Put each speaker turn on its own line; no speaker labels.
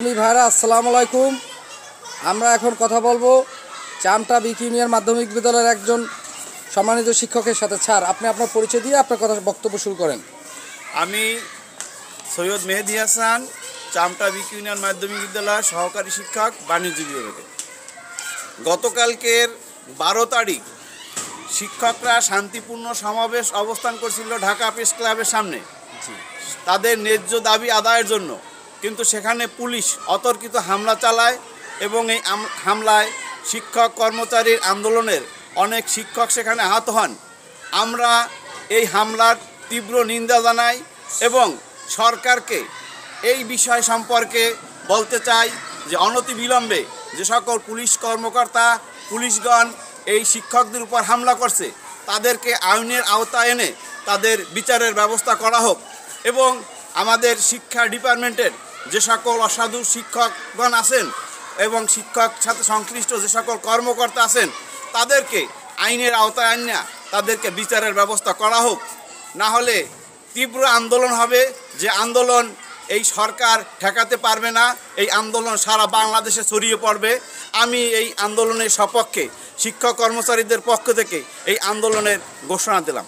ভাইরা আসসালামু আলাইকুম। আমরা এখন কথা বলবো চামটা বিক ইউনিয়ন মাধ্যমিক বিদ্যালয়ের একজন সম্মানিত শিক্ষকের সাথে। স্যার, আপনি আপনার পরিচয় দিয়ে আপনার কথা বক্তব্য শুরু করেন।
আমি সৈয়দ মেহেদি হাসান, চামটা বিক ইউনিয়ন মাধ্যমিক বিদ্যালয়ের সহকারী শিক্ষক, বাণিজ্য বিভাগে। গতকালকের 12 তারিখ শিক্ষকরা শান্তিপূর্ণ সমাবেশ অবস্থান করছিল ঢাকা প্রেস ক্লাবের সামনে তাদের ন্যায্য দাবি আদায়ের জন্য, কিন্তু সেখানে পুলিশ অতর্কিত হামলা চালায় এবং এই হামলায় শিক্ষক কর্মচারীর আন্দোলনের অনেক শিক্ষক সেখানে আহত হন। আমরা এই হামলার তীব্র নিন্দা জানাই এবং সরকারকে এই বিষয় সম্পর্কে বলতে চাই যে অনতিবিলম্বে যে সকল পুলিশ কর্মকর্তা পুলিশগণ এই শিক্ষকদের উপর হামলা করছে তাদেরকে আইনের আওতায় এনে তাদের বিচারের ব্যবস্থা করা হোক এবং আমাদের শিক্ষা ডিপার্টমেন্টের যে সকল অসাধু শিক্ষকগণ আছেন এবং শিক্ষক সাথে সংশ্লিষ্ট যে সকল কর্মকর্তা আছেন তাদেরকে আইনের আওতায় আনিয়া তাদেরকে বিচারের ব্যবস্থা করা হোক। না হলে তীব্র আন্দোলন হবে, যে আন্দোলন এই সরকার ঠেকাতে পারবে না। এই আন্দোলন সারা বাংলাদেশে ছড়িয়ে পড়বে। আমি এই আন্দোলনের সপক্ষে শিক্ষক কর্মচারীদের পক্ষ থেকে এই আন্দোলনের ঘোষণা দিলাম।